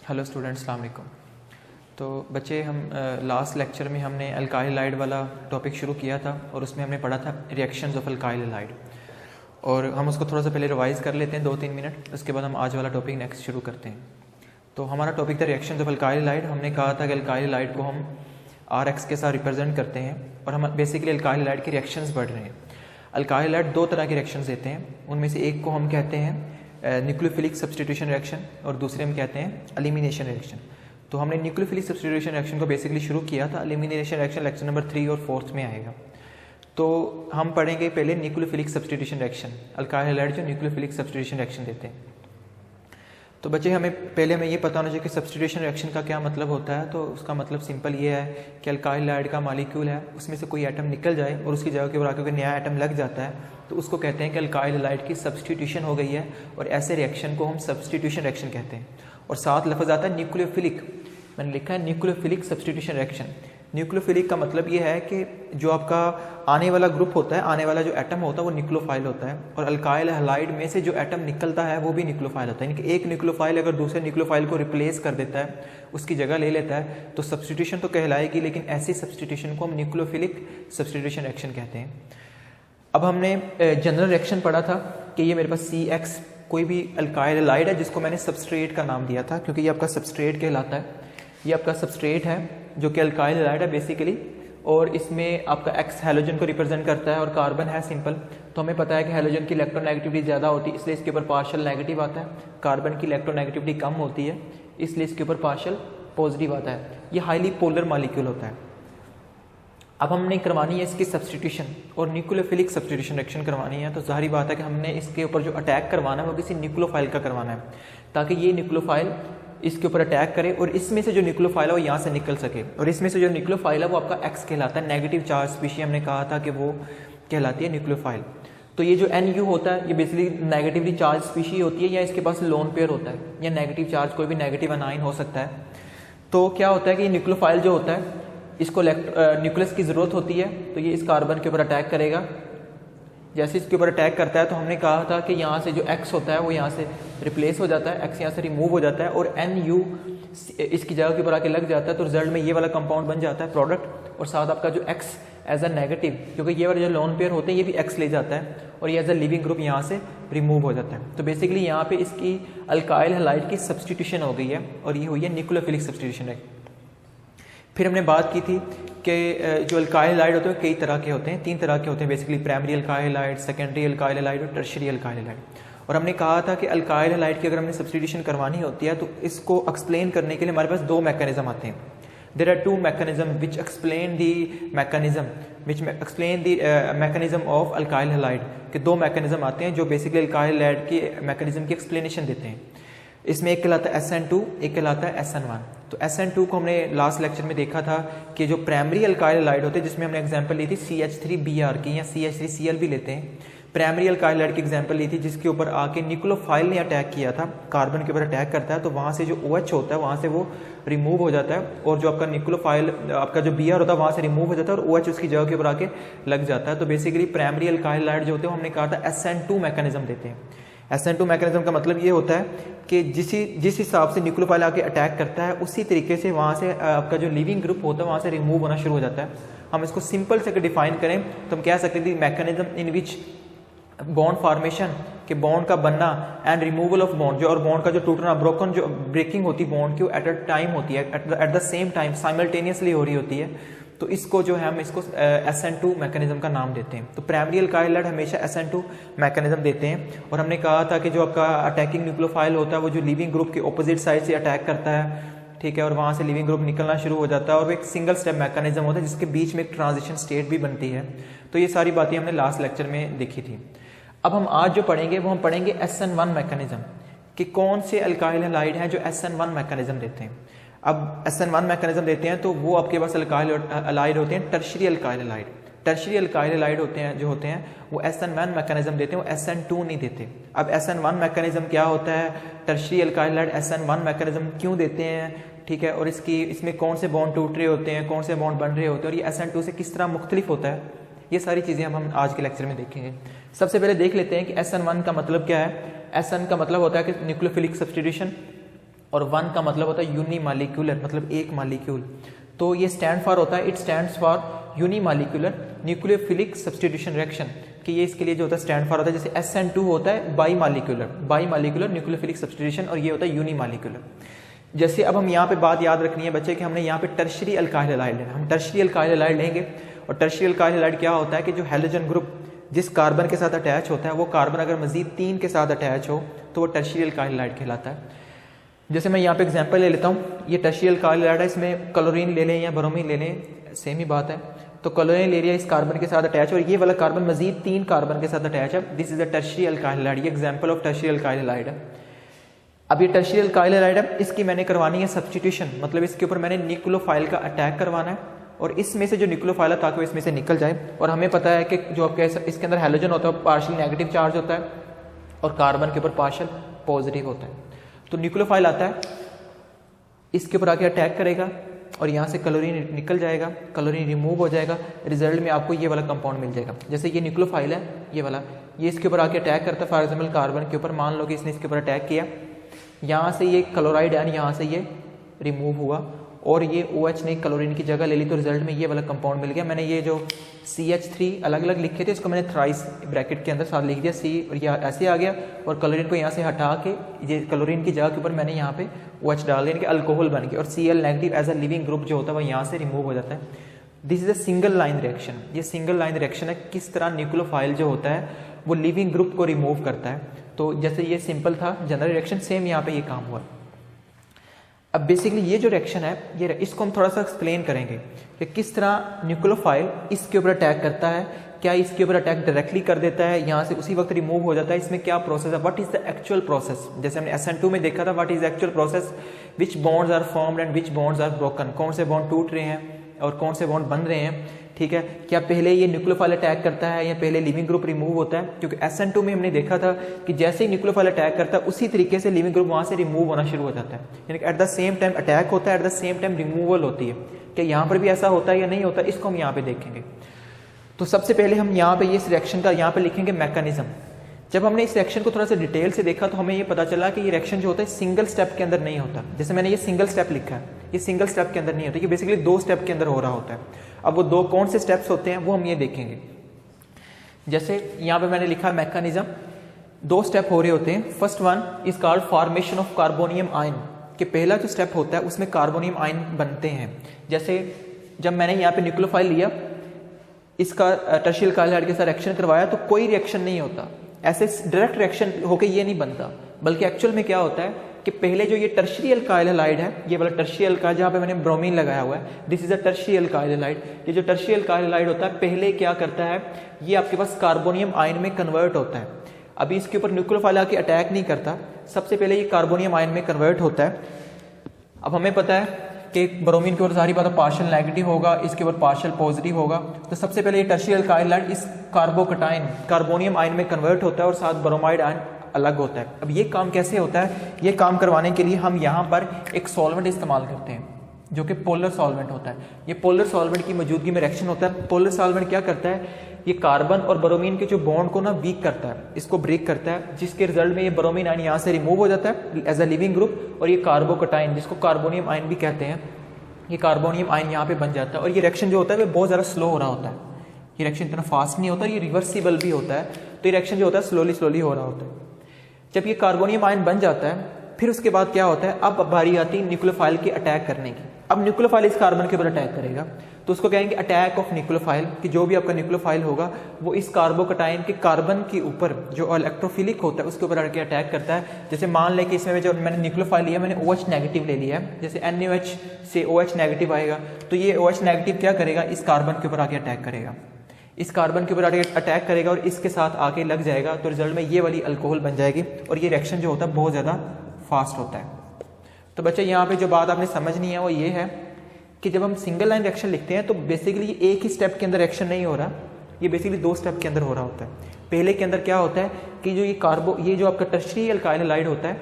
Hello students, अस्सलाम वालेकुम। तो बच्चे, हम लास्ट लेक्चर में हमने अल्काइल हैलाइड वाला टॉपिक शुरू किया था और उसमें हमने पढ़ा था रिएक्शंस ऑफ अल्काइल हैलाइड, और हम उसको थोड़ा सा पहले रिवाइज़ कर लेते हैं 2-3 मिनट। उसके बाद हम आज वाला टॉपिक नेक्स्ट शुरू करते हैं। तो हमारा टॉपिक था रिएक्शंस ऑफ अल्काइल हैलाइड। हमने कहा था कि अल्काइल हैलाइड को हम RX के साथ रिप्रेजेंट करते हैं और हम बेसिकली अल्काइल हैलाइड के रिएक्शंस पढ़ रहे हैं। अल्काइल हैलाइड 2 तरह के रिएक्शंस देते हैं, उनमें से एक को हम कहते हैं न्यूक्लियोफिलिक सब्स्टिट्यूशन रिएक्शन और दूसरे हम कहते हैं एलिमिनेशन रिएक्शन। तो हमने न्यूक्लियोफिलिक सब्स्टिट्यूशन रिएक्शन को बेसिकली शुरू किया था। एलिमिनेशन रिएक्शन लेक्चर नंबर 3 और 4 में आएगा। तो हम पढ़ेंगे पहले nucleophilic substitution reaction. Alkyl halide जो न्यूक्लियोफिलिक सब्स्टिट्यूशन रिएक्शन देते हैं। तो बच्चे, हमें ये पता होना चाहिए कि सब्स्टिट्यूशन रिएक्शन का क्या मतलब होता है। तो उसका मतलब सिंपल ये है कि अल्काइल हैलाइड का मॉलिक्यूल है, उसमें से कोई एटम निकल जाए और उसकी जगह के ऊपर आकर कोई नया एटम लग जाता है, तो उसको कहते हैं कि अल्काइल हैलाइड की सब्स्टिट्यूशन हो गई है, और ऐसे रिएक्शन को हम सब्स्टिट्यूशन रिएक्शन कहते हैं। और साथ लफ्ज़ आता है न्यूक्लियोफिलिक। मैंने लिखा है न्यूक्लियोफिलिक सब्स्टिट्यूशन रिएक्शन। न्यूक्लियोफिलिक का मतलब ये है कि जो आपका आने वाला ग्रुप होता है, आने वाला जो एटम होता है वो न्यूक्लियोफाइल होता है, और अल्काइल हैलाइड में से जो एटम निकलता है वो भी न्यूक्लियोफाइल होता है। यानी कि एक न्यूक्लियोफाइल अगर दूसरे न्यूक्लियोफाइल को रिप्लेस कर देता है, उसकी जगह ले लेता है, तो सब्स्टिट्यूशन तो कहलाएगी, लेकिन ऐसी सब्स्टिट्यूशन को हम न्यूक्लियोफिलिक सब्स्टिट्यूशन रिएक्शन कहते हैं। अब हमने जनरल रिएक्शन पढ़ा था कि ये मेरे पास CX कोई भी अल्काइल हैलाइड है जिसको मैंने सबस्ट्रेट का नाम दिया था, क्योंकि ये आपका सबस्ट्रेट कहलाता है। ये आपका सबस्ट्रेट है जो कि अल्काइल हैलाइड है बेसिकली, और इसमें आपका X हैलोजन को रिप्रेजेंट करता है और कार्बन है सिंपल। तो हमें पता है कि हैलोजन की इलेक्ट्रोनेगेटिविटी ज़्यादा होती है, इसलिए इसके ऊपर पार्शियल नेगेटिव आता है। कार्बन की इलेक्ट्रोनेगेटिविटी कम होती है, इसलिए इसके ऊपर पार्शियल पॉजिटिव आता है। ये हाईली पोलर मॉलिक्यूल होता है। अब हमने करवानी है इसकी सब्स्टिट्यूशन और न्यूक्लियोफिलिक सब्स्टिट्यूशन रिएक्शन करवानी है। तो जाहिर बात है कि हमने इसके ऊपर जो अटैक करवाना है वो किसी न्यूक्लियोफाइल का करवाना है, ताकि ये न्यूक्लियोफाइल इसके ऊपर अटैक करे और इसमें से जो न्यूक्लियोफाइल है वो यहाँ से निकल सके। और इसमें से जो न्यूक्लियोफाइल है वो आपका X कहलाता है। नेगेटिव चार्ज स्पीशी हमने कहा था कि वो कहलाती है न्यूक्लियोफाइल। तो ये जो NU होता है ये बेसिकली नेगेटिवली चार्ज स्पीशी होती है, या इसके पास लोन पेयर होता है, या नेगेटिव चार्ज कोई भी नेगेटिव अनाइन हो सकता है। तो क्या होता है कि न्यूक्लियोफाइल जो होता है इसको न्यूक्लियस की ज़रूरत होती है, तो ये इस कार्बन के ऊपर अटैक करेगा। जैसे इसके ऊपर अटैक करता है तो हमने कहा था कि यहाँ से जो X होता है वो यहाँ से रिप्लेस हो जाता है, X यहाँ से रिमूव हो जाता है, और NU इसकी जगह के ऊपर आके लग जाता है। तो रिजल्ट में ये वाला कंपाउंड बन जाता है प्रोडक्ट, और साथ आपका जो X एज अ नेगेटिव, क्योंकि ये वाले जो लोन पेयर होते हैं ये भी X ले जाता है, और ये एज अ लिविंग ग्रुप यहाँ से रिमूव हो जाता है। तो बेसिकली यहाँ पे इसकी अल्काइल हैलाइड की सब्स्टिट्यूशन हो गई है, और ये हुई है न्यूक्लियोफिलिक सब्स्टिट्यूशन है। फिर हमने बात की थी कि जो अल्काइल हैलाइड होते हैं कई तरह के होते हैं, 3 तरह के होते हैं basically, primary alkyl halide, secondary alkyl halide और टर्शियरी अल्काइल हैलाइड। और हमने कहा था कि अल्काइल हैलाइड की अगर हमने सब्स्टिट्यूशन करवानी होती है तो इसको एक्सप्लेन करने के लिए हमारे पास 2 मैकेनिज्म आते हैं। There are 2 mechanism which explain the mechanism of alkyl halide के 2 मैकेनिज्म आते हैं जो बेसिकली अल्काइल हैलाइड की मैकेनिज्म की एक्सप्लेनेशन देते हैं। इसमें एक कहलाता है SN2, एक कहलाता है SN1। तो SN2 को हमने लास्ट लेक्चर में देखा था कि जो प्राइमरी अल्काइल हैलाइड होते हैं, जिसमें हमने एग्जांपल ली थी CH3Br की, या CH3Cl भी लेते हैं। प्राइमरी अल्काइल हैलाइड की एग्जांपल ली थी जिसके ऊपर आके न्यूक्लियोफाइल ने अटैक किया था, कार्बन के ऊपर अटैक करता है, तो वहाँ से जो OH होता है वहाँ से वो रिमूव हो जाता है, और जो आपका न्यूक्लियोफाइल आपका जो Br होता है वहाँ से रिमूव हो जाता है, और OH उसकी जगह के ऊपर आके लग जाता है। तो बेसिकली प्राइमरी अल्काइल हैलाइड जो होते हैं हमने कहा था SN2 मैकेनिज्म देते हैं। SN2 मैकेनिज्म का मतलब ये होता है कि जिस हिसाब से न्यूक्लियोफाइल आके अटैक करता है उसी तरीके से वहाँ से आपका जो लिविंग ग्रुप होता है वहाँ से रिमूव होना शुरू हो जाता है। हम इसको सिंपल से अगर डिफाइन करें तो हम कह सकते हैं mechanism in which bond formation के बॉन्ड का बनना एंड रिमूवल ऑफ बॉन्ड, जो और बॉन्ड का जो टूटना, ब्रोकन जो ब्रेकिंग होती है बॉन्ड की, वो एट अ टाइम होती है, eight the same time simultaneously हो रही होती है। तो इसको जो है हम इसको SN2 मैकेनिज्म का नाम देते हैं। तो प्राइमरी अल्काइल हैलाइड हमेशा SN2 मैकेनिज्म देते हैं। और हमने कहा था कि जो आपका अटैकिंग न्यूक्लियोफाइल होता है वो जो लिविंग ग्रुप के ऑपोजिट साइड से अटैक करता है, ठीक है, और वहाँ से लिविंग ग्रुप निकलना शुरू हो जाता है, और वो एक सिंगल स्टेप मैकेनिज्म होता है जिसके बीच में एक ट्रांजिशन स्टेट भी बनती है। तो ये सारी बातें हमने लास्ट लेक्चर में देखी थी। अब हम आज जो पढ़ेंगे वो हम पढ़ेंगे SN1 मैकेनिज्म, कि कौन से अल्काइल हैलाइड हैं जो SN1 मैकेनिज्म देते हैं। अब SN1 मैकेनिज्म देते हैं तो वो आपके पास अल्काइल हैलाइड होते हैं tertiary alkyl halide. Tertiary alkyl halide होते हैं जो होते हैं वो SN1 मैकेनिज्म देते हैं, वो SN2 नहीं देते। अब SN1 मैकेनिज्म क्या होता है, tertiary alkyl halide SN1 mechanism क्यों देते हैं, ठीक है, और इसमें कौन से बॉन्ड टूट रहे होते हैं, कौन से बॉन्ड बन रहे होते हैं, और ये SN2 से किस तरह मुख्तलिफ होता है, ये सारी चीज़ें हम आज के लेक्चर में देखेंगे। सबसे पहले देख लेते हैं कि SN1 का मतलब क्या है। SN का मतलब होता है कि न्यूक्लियोफिलिक सब्स्टिट्यूशन, और 1 का मतलब होता है यूनिमालिक्यूलर, मतलब एक मालिक्यूल। तो ये स्टैंड फॉर होता है, it stands for unimolecular nucleophilic substitution reaction, कि ये इसके लिए जो होता है स्टैंड फॉर होता है। जैसे SN2 होता है बाईमालिक्यूलर न्यूक्लियोफिलिक सब्स्टिट्यूशन, और ये होता है यूनिमालिक्यूलर। जैसे अब हम यहाँ पे बात याद रखनी है बच्चे कि हमने यहाँ पे टर्शियरी अल्काइल हैलाइड लेना, हम टर्शियरी अल्काइल हैलाइड लेंगे। और टर्शियरी अल्काइल हैलाइड क्या होता है कि जो हैलोजन ग्रुप जिस कार्बन के साथ अटैच होता है, वो कार्बन अगर मजीद 3 के साथ अटैच हो तो वो टर्शियरी अल्काइल हैलाइड कहलाता है। जैसे मैं यहाँ पे एग्जांपल ले लेता हूँ, ये टर्शियरी अल्काइल हैलाइड है, इसमें क्लोरीन ले लें या ब्रोमीन ले लें, सेम ही बात है। तो क्लोरीन ले लिया, इस कार्बन के साथ अटैच, और ये वाला कार्बन मजीद 3 कार्बन के साथ अटैच है, this is a tertiary alkyl halide. ये example of tertiary alkyl halide है। अब ये टर्शियरी अल्काइल हैलाइड है, इसकी मैंने करवानी है सब्स्टिट्यूशन, मतलब इसके ऊपर मैंने न्यूक्लियोफाइल का अटैक करवाना है, और इसमें से जो न्यूक्लियोफाइल है ताकि वो इसमें से निकल जाए। और हमें पता है कि जो आपके इसके अंदर हैलोजन होता है पार्शियल नेगेटिव चार्ज होता है, और कार्बन के ऊपर पार्शियल पॉजिटिव होता है। तो न्यूक्लियोफाइल आता है, इसके ऊपर आके अटैक करेगा, और यहाँ से क्लोरीन निकल जाएगा, क्लोरीन रिमूव हो जाएगा, रिजल्ट में आपको ये वाला कंपाउंड मिल जाएगा। जैसे ये न्यूक्लियोफाइल है, ये वाला, ये इसके ऊपर आके अटैक करता है, फॉर एग्जाम्पल कार्बन के ऊपर, मान लो कि इसने इसके ऊपर अटैक किया, यहाँ से ये क्लोराइड आयन यहाँ से ये रिमूव हुआ, और ये OH ने क्लोरीन की जगह ले ली, तो रिजल्ट में ये वाला कंपाउंड मिल गया। मैंने ये जो CH3 अलग अलग लिखे थे, इसको मैंने थ्राइस ब्रैकेट के अंदर साथ लिख दिया, C, और ये ऐसे आ गया, और क्लोरीन को यहाँ से हटा के ये क्लोरीन की जगह के ऊपर मैंने यहाँ पे OH डाल दिया, यानी कि अल्कोहल बन गया, और Cl negative as a leaving group जो होता है वो यहाँ से रिमूव हो जाता है। This is a single line reaction, ये सिंगल लाइन रिएक्शन है, किस तरह न्यूक्लियोफाइल जो होता है वो लिविंग ग्रुप को रिमूव करता है। तो जैसे ये सिंपल था जनरल रिएक्शन, सेम यहाँ पे ये काम हुआ। अब बेसिकली ये जो रिएक्शन है, ये इसको हम थोड़ा सा एक्सप्लेन करेंगे कि किस तरह न्यूक्लियोफाइल इसके ऊपर अटैक करता है, क्या इसके ऊपर अटैक डायरेक्टली कर देता है, यहाँ से उसी वक्त रिमूव हो जाता है, इसमें क्या प्रोसेस है, what is the actual process. जैसे हमने SN2 में देखा था, what is the actual process, which bonds are formed and which bonds are broken, कौन से बॉन्ड टूट रहे हैं और कौन से बॉन्ड बन रहे हैं, ठीक है। क्या पहले ये न्यूक्लियोफाइल अटैक करता है या पहले लिविंग ग्रुप रिमूव होता है, क्योंकि SN2 में हमने देखा था कि जैसे ही न्यूक्लियोफाइल अटैक करता है उसी तरीके से लिविंग ग्रुप वहां से रिमूव होना शुरू हो जाता है, यानी कि eight the same time attack होता है, eight the same time removal होती है। क्या यहाँ पर भी ऐसा होता है या नहीं होता, इसको हम यहाँ पे देखेंगे। तो सबसे पहले हम यहाँ पे इस रिएक्शन का यहाँ पे लिखेंगे मैकेनिज्म। जब हमने इस रिएक्शन को थोड़ा सा डिटेल से देखा तो हमें ये पता चला कि ये रिएक्शन जो होता है सिंगल स्टेप के अंदर नहीं होता। जैसे मैंने ये सिंगल स्टेप लिखा है, ये सिंगल स्टेप के अंदर नहीं होता, ये बेसिकली 2 स्टेप के अंदर हो रहा होता है। अब वो 2 कौन से स्टेप्स होते हैं वो हम ये देखेंगे। जैसे यहाँ पे मैंने लिखा मैकेनिज्म, 2 स्टेप हो रहे होते हैं। First one is called formation of carbonium ion, कि पहला जो स्टेप होता है उसमें कार्बोनियम आयन बनते हैं। जैसे जब मैंने यहाँ पे न्यूक्लियोफाइल लिया, इसका टर्शियल अल्काइल के साथ रिएक्शन करवाया तो कोई रिएक्शन नहीं होता, ऐसे डायरेक्ट रिएक्शन होके ये नहीं बनता, बल्कि एक्चुअल में क्या होता है कि पहले जो ये टर्शियरी अल्काइल हैलाइड है, ये वाला टर्शियरी अल्काइल जहाँ पे मैंने ब्रोमीन लगाया हुआ है, this is a tertiary alkyl halide. ये जो टर्शियरी अल्काइल हैलाइड होता है पहले क्या करता है, ये आपके पास कार्बोनियम आयन में कन्वर्ट होता है। अभी इसके ऊपर न्यूक्लियोफाइल आके अटैक नहीं करता, सबसे पहले ये कार्बोनियम आयन में कन्वर्ट होता है। अब हमें पता है कि ब्रोमीन के ऊपर सारी बात पार्शियल नेगेटिव होगा, इसके ऊपर पार्शियल पॉजिटिव होगा, तो सबसे पहले ये टर्शियरी अल्काइल हैलाइड इस कार्बोकटाइन कार्बोनियम आयन में कन्वर्ट होता है और साथ ब्रोमाइड आयन अलग होता है। अब ये काम कैसे होता है, ये काम करवाने के लिए हम यहाँ पर एक सॉल्वेंट इस्तेमाल करते हैं जो कि पोलर सॉल्वेंट होता है। ये पोलर सॉल्वेंट की मौजूदगी में रिएक्शन होता है। पोलर सॉल्वेंट क्या करता है, ये कार्बन और ब्रोमीन के जो बॉन्ड को ना वीक करता है, इसको ब्रेक करता है, जिसके रिजल्ट में ये ब्रोमीन आयन यहाँ से रिमूव हो जाता है एज अ लिविंग ग्रुप, और ये कार्बोकटाइन जिसको कार्बोनियम आयन भी कहते हैं, ये कार्बोनियम आयन यहाँ पे बन जाता है। और ये रिएक्शन जो होता है वो बहुत ज़्यादा स्लो हो रहा होता है, ये रिएक्शन इतना फास्ट नहीं होता, ये रिवर्सिबल भी होता है, तो ये रिएक्शन जो होता है स्लोली हो रहा होता है। जब ये कार्बोनियम आयन बन जाता है फिर उसके बाद क्या होता है, अब बारी आती है न्यूक्लियोफाइल की अटैक करने की। अब न्यूक्लियोफाइल इस कार्बन के ऊपर अटैक करेगा तो उसको कहेंगे अटैक ऑफ न्यूक्लियोफाइल, कि जो भी आपका न्यूक्लियोफाइल होगा वो इस कार्बोकटाइन के कार्बन के ऊपर जो इलेक्ट्रोफिलिक होता है उसके ऊपर आके अटैक करता है। जैसे मान लें कि इसमें जो मैंने न्यूक्लियोफाइल लिया, मैंने OH नेगेटिव ले लिया है, जैसे NaOH से OH नेगेटिव आएगा तो ये OH नेगेटिव क्या करेगा, इस कार्बन के ऊपर आके अटैक करेगा, इस कार्बन के ऊपर अटैक करेगा और इसके साथ आके लग जाएगा, तो रिजल्ट में ये वाली अल्कोहल बन जाएगी और ये रिएक्शन जो होता है बहुत ज़्यादा फास्ट होता है। तो बच्चे यहाँ पे जो बात आपने समझनी है वो ये है कि जब हम सिंगल लाइन रिएक्शन लिखते हैं तो बेसिकली एक ही स्टेप के अंदर रिएक्शन नहीं हो रहा, ये बेसिकली 2 स्टेप के अंदर हो रहा होता है। पहले के अंदर क्या होता है कि जो ये जो आपका टर्शियरी अल्काइल हैलाइड होता है,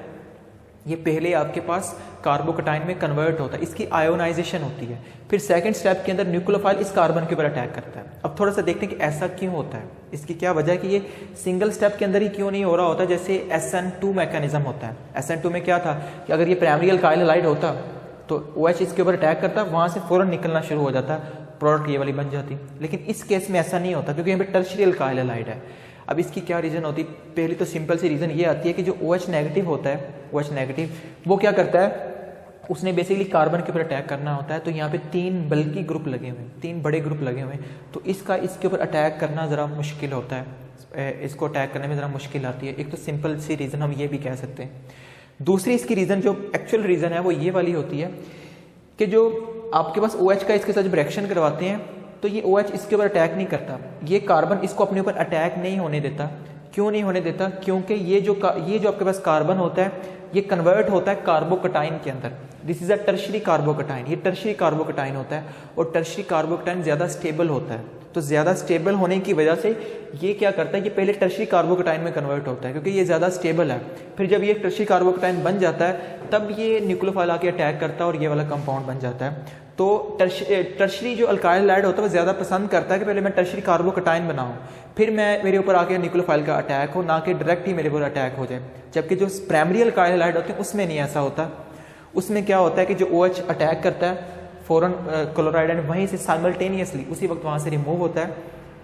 ये पहले आपके पास कार्बोकटाइन में कन्वर्ट होता है, इसकी आयोनाइजेशन होती है। फिर सेकंड स्टेप के अंदर न्यूक्लियोफाइल इस कार्बन के ऊपर अटैक करता है। अब थोड़ा सा देखते हैं कि ऐसा क्यों होता है, इसकी क्या वजह है कि ये सिंगल स्टेप के अंदर ही क्यों नहीं हो रहा होता, जैसे SN2 मैकेनिज्म होता है। SN2 में क्या था कि अगर ये प्राइमरी अल्काइल हैलाइड होता तो OH इसके ऊपर अटैक करता, वहाँ से फ़ौरन निकलना शुरू हो जाता, प्रोडक्ट ये वाली बन जाती। लेकिन इस केस में ऐसा नहीं होता क्योंकि यहाँ पे टर्शियरी अल्काइल हैलाइड है। अब इसकी क्या रीज़न होती है, पहली तो सिंपल सी रीज़न ये आती है कि जो OH नेगेटिव होता है, OH नेगेटिव वो क्या करता है, उसने बेसिकली कार्बन के ऊपर अटैक करना होता है। तो यहाँ पे 3 बल्कि ग्रुप लगे हुए हैं, 3 बड़े ग्रुप लगे हुए हैं, तो इसका इसके ऊपर अटैक करना ज़रा मुश्किल होता है, इसको अटैक करने में ज़रा मुश्किल आती है। एक तो सिंपल सी रीज़न हम ये भी कह सकते हैं। दूसरी इसकी रीज़न जो एक्चुअल रीज़न है वो ये वाली होती है कि जो आपके पास OH का इसके साथ जब रिएक्शन करवाते हैं तो ये OH इसके ऊपर अटैक नहीं करता, ये कार्बन इसको अपने ऊपर अटैक नहीं होने देता। क्यों नहीं होने देता, क्योंकि ये जो आपके पास कार्बन होता है ये कन्वर्ट होता है कार्बोकटाइन के अंदर। दिस इज अ टर्शियरी कार्बोकटाइन, ये टर्शियरी कार्बोकटाइन होता है और टर्शियरी कार्बोकटाइन ज़्यादा स्टेबल होता है। तो ज़्यादा स्टेबल होने की वजह से ये क्या करता है, ये पहले टर्शियरी कार्बोकटाइन में कन्वर्ट होता है क्योंकि ये ज़्यादा स्टेबल है। फिर जब ये टर्शियरी कार्बोकटाइन बन जाता है तब ये न्यूक्लियोफाइल आके अटैक करता है और ये वाला कंपाउंड बन जाता है। तो टर्शियरी जो अल्काइल हैलाइड होता है वो ज़्यादा पसंद करता है कि पहले मैं टर्शियरी कार्बोकटाइन बनाऊँ, फिर मेरे ऊपर आके न्यूक्लियोफाइल का अटैक हो, ना कि डायरेक्ट ही मेरे ऊपर अटैक हो जाए। जबकि जो प्राइमरी अल्काइल हैलाइड होते हैं उसमें नहीं ऐसा होता। उसमें क्या होता है कि जो OH अटैक करता है फ़ौरन क्लोराइड एंड वहीं से साइमल्टेनियसली उसी वक्त वहाँ से रिमूव होता है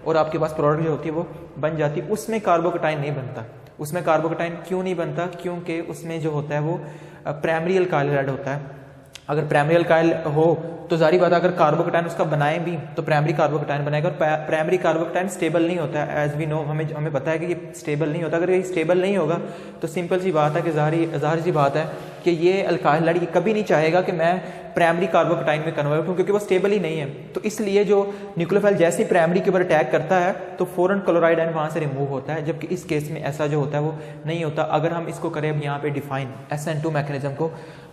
और आपके पास प्रोडक्ट जो होती है वो बन जाती है। उसमें कार्बोकटाइन नहीं बनता। उसमें कार्बोकटाइन क्यों नहीं बनता, क्योंकि उसमें जो होता है वो प्राइमरी अल्काइल हैलाइड होता है। अगर प्राइमरी अल्काइल हो तो जारी बात है अगर कार्बोकटाइन उसका बनाए भी तो प्राइमरी कार्बोकटाइन बनाएगा और प्राइमरी कार्बोकटाइन स्टेबल नहीं होता है। एज वी नो, हमें पता है कि ये स्टेबल नहीं होता। अगर ये स्टेबल नहीं होगा तो सिंपल सी बात है कि ज़ाहिर सी बात है कि ये अल्काइल हैलाइड कभी नहीं चाहेगा कि मैं प्राइमरी कार्बोकटाइन में कन्वर्ट हूँ क्योंकि वो स्टेबल ही नहीं है। तो इसलिए जो न्यूक्लियोफाइल जैसे ही प्राइमरी के ऊपर अटैक करता है तो फ़ौरन क्लोराइड आयन वहाँ से रिमूव होता है, जबकि इस केस में ऐसा जो होता है वो नहीं होता। अगर हम इसको करें अब यहाँ पे डिफाइन SN2 मैकेनिज्म को,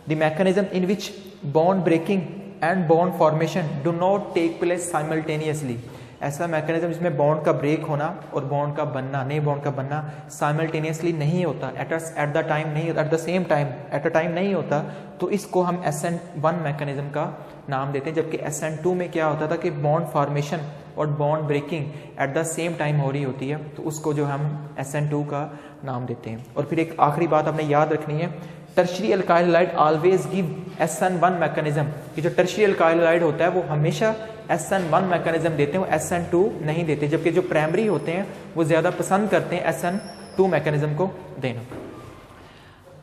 the mechanism in which bond breaking and bond formation do not take place simultaneously. ऐसा मैकेनिज्म जिसमें बॉन्ड का ब्रेक होना और बॉन्ड का बनना, नए बॉन्ड का बनना साइमल्टेनियसली नहीं होता, एट द टाइम नहीं, eight the same time, at a time नहीं होता। तो इसको हम SN1 मैकेनिज्म का नाम देते हैं। जबकि SN2 में क्या होता था कि बॉन्ड फॉर्मेशन और bond breaking at the same time हो रही होती है, तो उसको जो हम SN2 का नाम देते हैं। और फिर एक आखिरी बात आपने याद रखनी है, tertiary alkyl halide always give SN1 mechanism. कि जो टर्शियरी अल्काइल हैलाइड होता है वो हमेशा SN1 मैकेनिज्म देते हैं, वो SN2 नहीं देते। जबकि जो प्राइमरी होते हैं वो ज़्यादा पसंद करते हैं SN2 मैकेनिज्म को देना।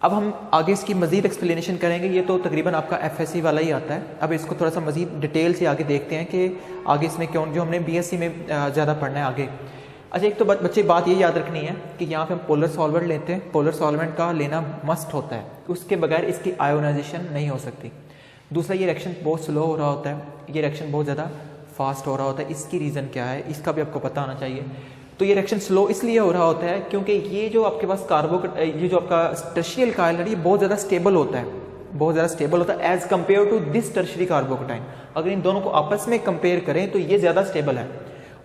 अब हम आगे इसकी मज़ीद एक्सप्लेनेशन करेंगे। ये तो तकरीबन आपका FSC वाला ही आता है। अब इसको थोड़ा सा मज़ीद डिटेल से आगे देखते हैं कि आगे इसमें क्यों, जो हमने BSc में ज़्यादा पढ़ना है आगे। अच्छा, एक तो बच्चे बात ये याद रखनी है कि यहाँ पे हम पोलर सॉल्वेंट लेते हैं, पोलर सॉल्वेंट का लेना मस्ट होता है, उसके बगैर इसकी आयोनाइजेशन नहीं हो सकती। दूसरा, ये रिएक्शन बहुत स्लो हो रहा होता है, ये रिएक्शन बहुत ज़्यादा फास्ट हो रहा होता है। इसकी रीज़न क्या है, इसका भी आपको पता होना चाहिए। तो ये रिएक्शन स्लो इसलिए हो रहा होता है क्योंकि ये जो आपके पास ये जो आपका टर्शियरी अल्काइल है ये बहुत ज़्यादा स्टेबल होता है, बहुत ज़्यादा स्टेबल होता है as compare to this tertiary carbocation. अगर इन दोनों को आपस में कंपेयर करें तो ये ज़्यादा स्टेबल है।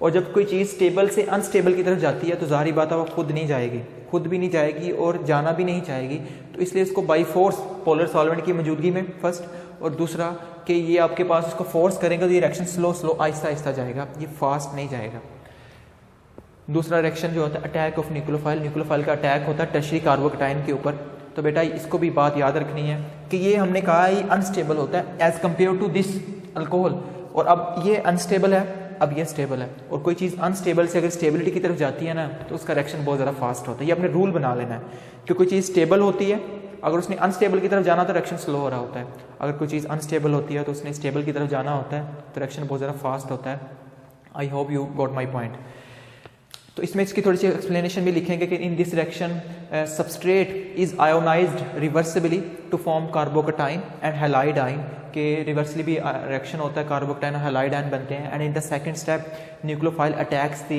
और जब कोई चीज़ स्टेबल से अनस्टेबल की तरफ जाती है तो ज़ाहिर बात है वो खुद नहीं जाएगी, खुद भी नहीं जाएगी और जाना भी नहीं चाहेगी। तो इसलिए इसको बाई फोर्स पोलर सॉल्वेंट की मौजूदगी में फर्स्ट, और दूसरा कि ये आपके पास इसको फोर्स करेंगे तो ये रिएक्शन स्लो आहिस्ता आहिस्ता जाएगा, ये फास्ट नहीं जाएगा। दूसरा रिएक्शन जो होता है अटैक ऑफ न्यूक्लियोफाइल का अटैक होता है टर्शियरी कार्बोकटाइन के ऊपर। तो बेटा इसको भी बात याद रखनी है कि ये हमने कहा ये अनस्टेबल होता है as compare to this alcohol, और अब ये अनस्टेबल है, अब ये स्टेबल है। और कोई चीज़ अनस्टेबल से अगर स्टेबिलिटी की तरफ जाती है ना तो उसका रिएक्शन बहुत ज़्यादा फास्ट होता है। ये अपने रूल बना लेना है कि कोई चीज़ स्टेबल होती है, अगर उसने अनस्टेबल की तरफ जाना तो रिएक्शन स्लो हो रहा होता है। अगर कोई चीज़ अनस्टेबल होती है तो उसने स्टेबल की तरफ जाना होता है तो रिएक्शन बहुत ज़्यादा फास्ट होता है। I hope you got my point. तो इसमें इसकी थोड़ी सी एक्सप्लेनेशन भी लिखेंगे कि in this reaction substrate is ionized reversibly to form carbocation and halide ion, के रिवर्सली भी रिएक्शन होता है, कार्बोकटाइन और हैलाइड आयन बनते हैं। And in the second step nucleophile attacks the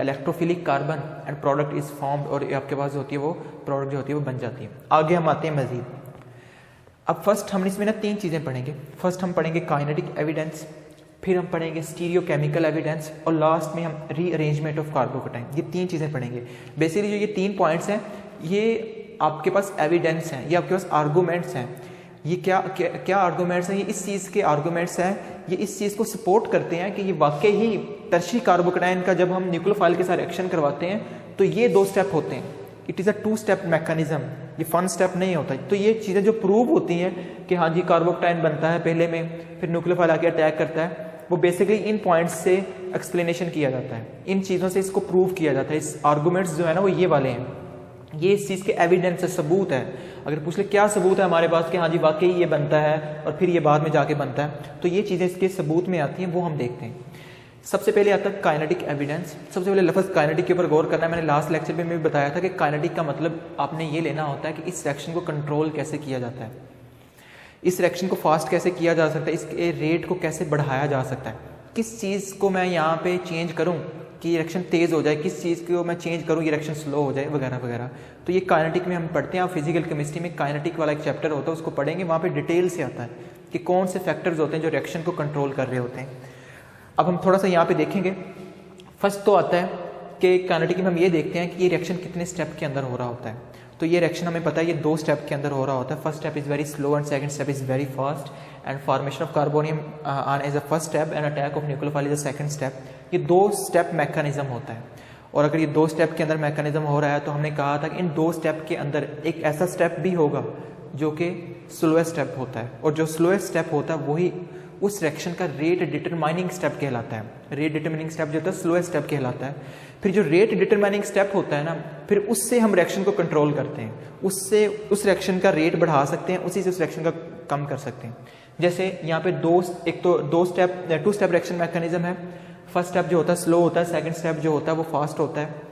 electrophilic carbon and product is formed, और आपके पास होती है वो प्रोडक्ट जो होती है वो बन जाती है। आगे हम आते हैं मजीद। अब फर्स्ट हम इसमें ना 3 चीज़ें पढ़ेंगे। फर्स्ट हम पढ़ेंगे काइनेटिक एविडेंस, फिर हम पढ़ेंगे स्टीरियोकेमिकल एविडेंस, और लास्ट में हम रीअरेंजमेंट ऑफ कार्बोकटाइन। ये 3 चीज़ें पढ़ेंगे। बेसिकली जो ये 3 पॉइंट्स हैं ये आपके पास एविडेंस हैं, ये आपके पास आर्गूमेंट्स हैं। ये क्या आर्गूमेंट्स हैं? ये इस चीज़ के आर्गूमेंट्स हैं, ये इस चीज़ को सपोर्ट करते हैं कि ये वाकई ही टर्शियरी कार्बोकेटायन का जब हम न्यूक्लियोफाइल के साथ रिएक्शन करवाते हैं तो ये 2 स्टेप होते हैं। It is a 2 step mechanism, ये 1 स्टेप नहीं होता। तो ये चीज़ें जो प्रूव होती हैं कि हाँ जी कार्बोकेटायन बनता है पहले में, फिर न्यूक्लियोफाइल आके अटैक करता है, वो बेसिकली इन पॉइंट्स से एक्सप्लेनेशन किया जाता है, इन चीज़ों से इसको प्रूव किया जाता है। इस आर्गूमेंट्स जो है ना वो ये वाले हैं, ये इस चीज़ के एविडेंस है, सबूत है। अगर पूछ ले क्या सबूत है हमारे पास कि हाँ जी वाकई ये बनता है और फिर ये बाद में जाके बनता है, तो ये चीज़ें इसके सबूत में आती हैं, वो हम देखते हैं। सबसे पहले आता है काइनेटिक एविडेंस। सबसे पहले लफ्ज़ काइनेटिक के ऊपर गौर करना है। मैंने लास्ट लेक्चर में भी बताया था कि काइनेटिक का मतलब आपने ये लेना होता है कि इस रिएक्शन को कंट्रोल कैसे किया जाता है, इस रिएक्शन को फास्ट कैसे किया जा सकता है, इसके रेट को कैसे बढ़ाया जा सकता है, किस चीज़ को मैं यहाँ पे चेंज करूँ कि रिएक्शन तेज़ हो जाए, किस चीज़ को मैं चेंज करूँ ये रिएक्शन स्लो हो जाए, वगैरह वगैरह। तो ये काइनेटिक में हम पढ़ते हैं। आप फिजिकल केमिस्ट्री में काइनेटिक वाला एक चैप्टर होता है, उसको पढ़ेंगे, वहाँ पे डिटेल से आता है कि कौन से फैक्टर्स होते हैं जो रिएक्शन को कंट्रोल कर रहे होते हैं। अब हम थोड़ा सा यहाँ पे देखेंगे। फर्स्ट तो आता है कि काइनेटिक में हम ये देखते हैं कि ये रिएक्शन कितने स्टेप के अंदर हो रहा होता है। तो ये रिएक्शन हमें पता है ये 2 स्टेप के अंदर हो रहा होता है। First step is very slow and second step is very fast, and formation of carbonium on as a first step and attack of nucleophile is a second step. ये 2 स्टेप मैकेनिज्म होता है। और अगर ये 2 स्टेप के अंदर mechanism हो रहा है तो हमने कहा था कि इन 2 स्टेप के अंदर एक ऐसा स्टेप भी होगा जो कि स्लोएस्ट स्टेप होता है, और जो स्लोएस्ट स्टेप होता है वही उस रिएक्शन का रेट डिटरमाइनिंग स्टेप कहलाता है। रेट डिटरमाइनिंग स्टेप जो होता है स्लोएस्ट स्टेप कहलाता है। फिर जो रेट डिटरमाइनिंग स्टेप होता है ना, फिर उससे हम रिएक्शन को कंट्रोल करते हैं, उससे उस रिएक्शन का रेट बढ़ा सकते हैं, उसी से उस रिएक्शन का कम कर सकते हैं। जैसे यहाँ पे 2 स्टेप रिएक्शन मैकेनिज्म है। फर्स्ट स्टेप जो होता है स्लो होता है, सेकंड स्टेप जो होता है वो फास्ट होता है।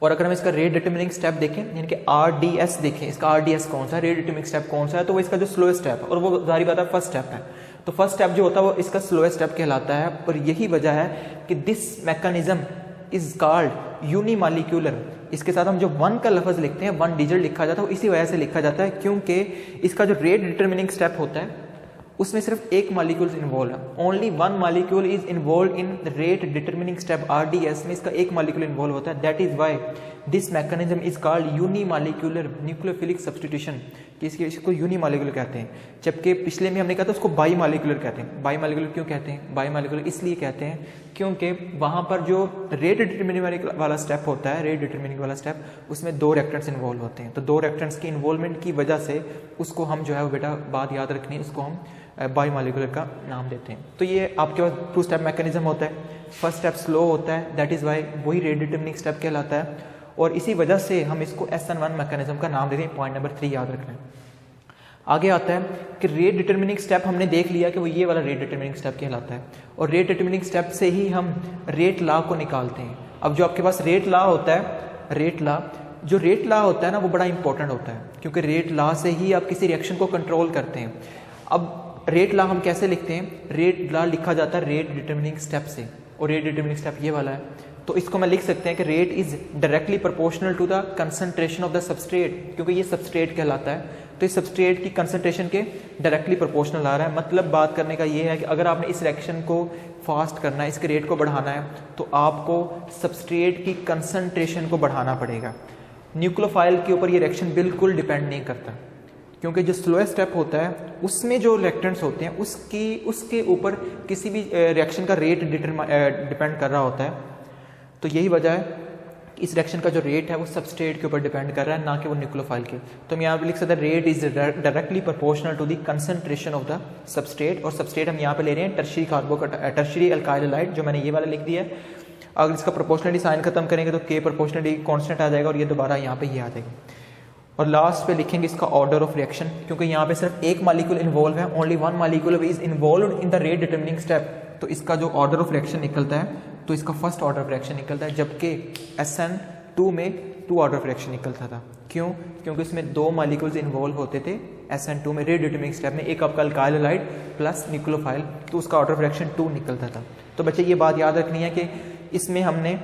और अगर हम इसका रेट डिटरमिनिंग स्टेप देखें, यानी कि RDS देखें, इसका RDS कौन सा है, रेट डिटरमिनिंग स्टेप कौन सा है, तो वो इसका जो स्लोएस्ट स्टेप है, और वो जारी बात है फर्स्ट स्टेप है। तो फर्स्ट स्टेप जो होता है वो इसका स्लोएस्ट स्टेप कहलाता है। और यही वजह है कि this mechanism is called unimolecular. इसके साथ हम जो 1 का लफ्ज लिखते हैं, 1 डिजिट लिखा जाता है, इसी वजह से लिखा जाता है क्योंकि इसका जो रेट डिटरमिनिंग स्टेप होता है उसमें सिर्फ एक मॉलिक्यूल इन्वॉल्व है। Only 1 molecule is involve in rate determining step RDS में इसका एक मॉलिक्यूल इन्वॉल्व होता है। That is why this mechanism is called unimolecular nucleophilic substitution, कि इसको यूनिमॉलिक्यूलर कहते हैं। जबकि पिछले में हमने कहा था उसको बाई मॉलिक्यूलर कहते हैं। बाई मॉलिक्यूलर क्यों कहते हैं? बाई मॉलिक्यूलर इसलिए कहते हैं क्योंकि वहाँ पर जो रेट डिटरमिनिंग वाला स्टेप होता है, रेट डिटरमिनिंग वाला स्टेप, उसमें 2 रिएक्टेंट्स इन्वॉल्व होते हैं। तो 2 रिएक्टेंट्स की इन्वॉल्वमेंट की वजह से उसको हम जो है वो बेटा बात याद रखनी, उसको हम बाई मॉलिक्यूलर का नाम देते हैं। तो ये आपके पास 2 स्टेप मैकेनिज्म होता है। फर्स्ट स्टेप स्लो होता है, दैट इज़ वाई वही रेट डिटरमिनिंग स्टेप कहलाता है, और इसी वजह से हम इसको SN1 मैकेनिज्म का नाम देते हैं। पॉइंट नंबर 3 याद रखना है। आगे आता है कि रेट डिटरमिनिंग स्टेप हमने देख लिया कि वो ये वाला रेट डिटरमिनिंग स्टेप कहलाता है, और रेट डिटरमिनिंग स्टेप से ही हम रेट लॉ को निकालते हैं। अब जो आपके पास रेट लॉ होता है, रेट लॉ होता है ना, वो बड़ा इंपॉर्टेंट होता है, क्योंकि रेट लॉ से ही आप किसी रिएक्शन को कंट्रोल करते हैं। अब रेट लॉ हम कैसे लिखते हैं? रेट लॉ लिखा जाता है रेट डिटरमिनिंग स्टेप से, और रेट डिटरमिनिंग स्टेप ये वाला है। तो इसको मैं लिख सकते हैं कि rate is directly proportional to the concentration of the substrate, क्योंकि ये सबस्ट्रेट कहलाता है, तो इस सबस्ट्रेट की कंसंट्रेशन के डायरेक्टली प्रोपोर्शनल आ रहा है। मतलब बात करने का ये है कि अगर आपने इस रिएक्शन को फास्ट करना है, इसके रेट को बढ़ाना है, तो आपको सबस्ट्रेट की कंसंट्रेशन को बढ़ाना पड़ेगा। न्यूक्लियोफाइल के ऊपर ये रिएक्शन बिल्कुल डिपेंड नहीं करता, क्योंकि जो स्लोएस्ट स्टेप होता है उसमें जो रिएक्टेंट्स होते हैं उसके ऊपर किसी भी रिएक्शन का रेट डिपेंड कर रहा होता है। तो यही वजह है कि इस रिएक्शन का जो रेट है वो सबस्ट्रेट के ऊपर डिपेंड कर रहा है, ना कि वो न्यूक्लियोफाइल के। तो हम यहाँ पे लिख सकते हैं rate is directly proportional to the concentration of the substrate, और सबस्ट्रेट हम यहाँ पे ले रहे हैं टर्शियरी अल्काइल हैलाइड, जो मैंने ये वाला लिख दिया है। अगर इसका प्रोपोर्शनली साइन खत्म करेंगे तो K प्रोपोर्शनली कॉन्स्टेंट आ जाएगा, और ये दोबारा यहाँ पे ये आ जाएगी। और लास्ट पे लिखेंगे इसका ऑर्डर ऑफ रिएक्शन, क्योंकि यहाँ पे सिर्फ एक मॉलिक्यूल इन्वॉल्व है, only 1 molecule is involve in the rate determining step. तो इसका जो ऑर्डर ऑफ रिएक्शन निकलता है, तो इसका फर्स्ट ऑर्डर ऑफ रिएक्शन निकलता है, जबकि SN2 में 2 ऑर्डर ऑफ रिएक्शन निकलता था। क्यों? क्योंकि इसमें 2 मॉलिक्यूल्स इन्वॉल्व होते थे SN2 में, रेट डिटरमिनिंग स्टेप में, एक आपका अल्काइल हैलाइड प्लस न्यूक्लियोफाइल, तो उसका ऑर्डर ऑफ रिएक्शन 2 निकलता था। तो बच्चे ये बात याद रखनी है कि इसमें हमने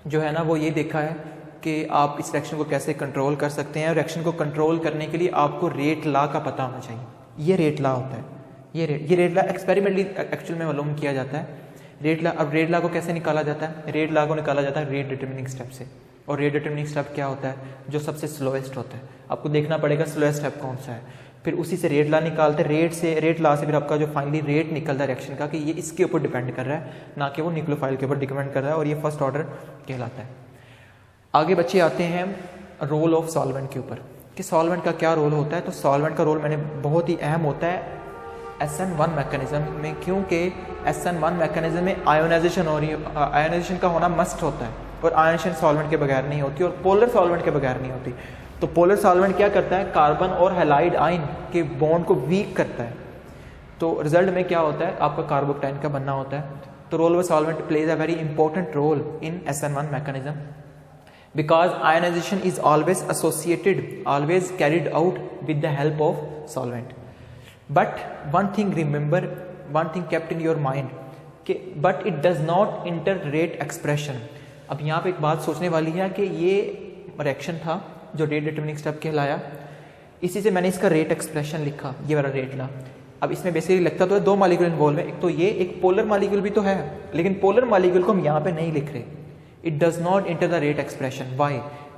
जो है ना वो ये देखा है कि आप इस रिएक्शन को कैसे कंट्रोल कर सकते हैं। रिएक्शन को कंट्रोल करने के लिए आपको रेट लॉ का पता होना चाहिए। ये रेट लॉ होता है, ये रेट लॉ एक्सपेरिमेंटली एक्चुअल में मालूम किया जाता है। रेट लॉ, अब रेट लॉ को कैसे निकाला जाता है? रेट लॉ को निकाला जाता है रेट डिटरमिनिंग स्टेप से। और रेट डिटरमिनिंग स्टेप क्या होता है, जो सबसे स्लोएस्ट होता है। आपको देखना पड़ेगा स्लोएस्ट स्टेप कौन सा है, फिर उसी से रेट ला निकालते हैं, रेट ला से फिर आपका जो फाइनली रेट निकलता है रिएक्शन का कि ये इसके ऊपर डिपेंड कर रहा है, ना कि वो न्यूक्लियोफाइल के ऊपर डिपेंड कर रहा है, और ये फर्स्ट ऑर्डर कहलाता है। आगे बच्चे आते हैं रोल ऑफ सॉल्वेंट के ऊपर कि सॉल्वेंट का क्या रोल होता है। तो सॉल्वेंट का रोल मैंने बहुत ही अहम होता है SN1 मैकेनिज्म में, क्योंकि SN1 मैकेनिज्म में आयोनाइजेशन हो रही है, आयोनाइजेशन का होना मस्ट होता है, और आयोनाइजेशन सॉल्वेंट के बगैर नहीं होती और पोलर सॉल्वेंट के बगैर नहीं होती। तो पोलर सॉल्वेंट क्या करता है, कार्बन और हैलाइड आयन के बॉन्ड को वीक करता है, तो रिजल्ट में क्या होता है, आपका कार्बोकटाइन का बनना होता है। तो role of solvent plays a very important role in SN1 mechanism because ionization is always associated, always carried out with the help of solvent. But one thing remember, one thing kept in your mind कि but it does not enter rate expression। अब यहाँ पे एक बात सोचने वाली है कि ये रिएक्शन था जो रेट डिटरमिनिंग स्टेप कहलाया, इसी से मैंने इसका रेट एक्सप्रेशन लिखा, ये वाला रेट ला। अब इसमें बेसिकली लगता तो है दो मॉलिक्यूल इन्वॉल्व है, एक तो ये, एक पोलर मॉलिक्यूल भी तो है, लेकिन पोलर मॉलिक्यूल को हम यहाँ पे नहीं लिख रहे। It does not enter the rate expression, why,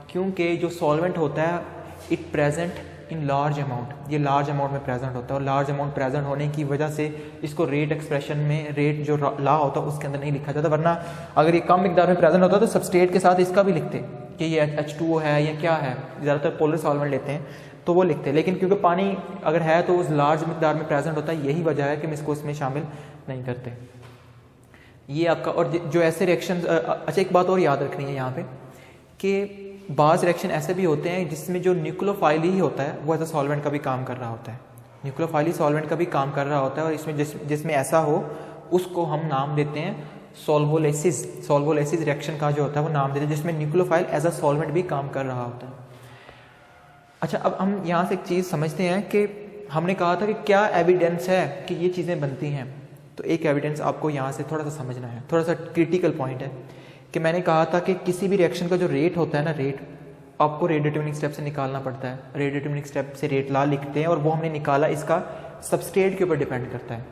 क्योंकि जो सॉल्वेंट होता है it present in large amount, ये लार्ज अमाउंट में प्रेजेंट होता है, और लार्ज अमाउंट प्रेजेंट होने की वजह से इसको रेट एक्सप्रेशन में रेट जो ला होता है उसके अंदर नहीं लिखा जाता। वरना अगर ये कम मिकदार में प्रेजेंट होता तो सबस्ट्रेट के साथ इसका भी लिखते कि ये H2O है या क्या है, ज़्यादातर पोलर सॉल्वेंट लेते हैं तो वो लिखते हैं, लेकिन क्योंकि पानी अगर है तो उस लार्ज मिकदार में प्रेजेंट होता है, यही वजह है कि हम इसको इसमें शामिल नहीं करते। ये आपका, और जो ऐसे रिएक्शन, अच्छा एक बात और याद रखनी है यहाँ पे कि बाज़ रिएक्शन ऐसे भी होते हैं जिसमें जो न्यूक्लियोफाइल ही होता है वो एज अ सॉल्वेंट का भी काम कर रहा होता है, न्यूक्लियोफाइल ही सॉल्वेंट का भी काम कर रहा होता है, और इसमें जिसमें ऐसा हो उसको हम नाम देते हैं सॉल्वोलाइसिस। सॉल्वोलाइसिस रिएक्शन का जो होता है वो नाम देते हैं जिसमें न्यूक्लियोफाइल एज अ सॉल्वेंट भी काम कर रहा होता है। अच्छा, अब हम यहाँ से एक चीज़ समझते हैं कि हमने कहा था कि क्या एविडेंस है कि ये चीज़ें बनती हैं, तो एक एविडेंस आपको यहाँ से थोड़ा सा समझना है, थोड़ा सा क्रिटिकल पॉइंट है कि मैंने कहा था कि किसी भी रिएक्शन का जो रेट होता है ना, रेट आपको रेट डिटरमिनिंग स्टेप से निकालना पड़ता है। रेट डिटरमिनिंग स्टेप से रेट ला लिखते हैं, और वो हमने निकाला इसका सबस्ट्रेट के ऊपर डिपेंड करता है।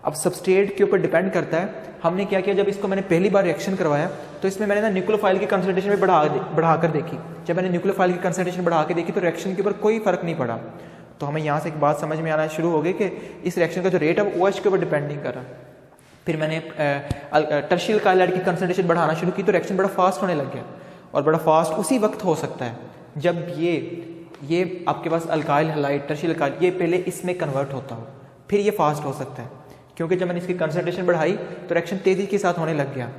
अब सबस्ट्रेट के ऊपर डिपेंड करता है, हमने क्या किया, जब इसको मैंने पहली बार रिएक्शन करवाया तो इसमें मैंने ना न्यूक्लियोफाइल की कंसंट्रेशन भी बढ़ाकर देखी। जब मैंने न्यूक्लियोफाइल की कंसंट्रेशन बढ़ा के देखी तो रिएक्शन के ऊपर कोई फर्क नहीं पड़ा। तो हमें यहाँ से एक बात समझ में आना शुरू हो गई कि इस रिएक्शन का जो रेट है वो OH के ऊपर डिपेंड नहीं कर रहा। फिर मैंने टर्शियल अल्काइल की कंसंट्रेशन बढ़ाना शुरू की तो रिएक्शन बड़ा फास्ट होने लग गया, और बड़ा फास्ट उसी वक्त हो सकता है जब ये आपके पास अल्काइल हैलाइड टर्शियल अल्काइल ये पहले इसमें कन्वर्ट होता हो, फिर ये फास्ट हो सकता है, क्योंकि जब मैंने इसकी कंसंट्रेशन बढ़ाई तो रिएक्शन तेज़ी के साथ होने लग गया।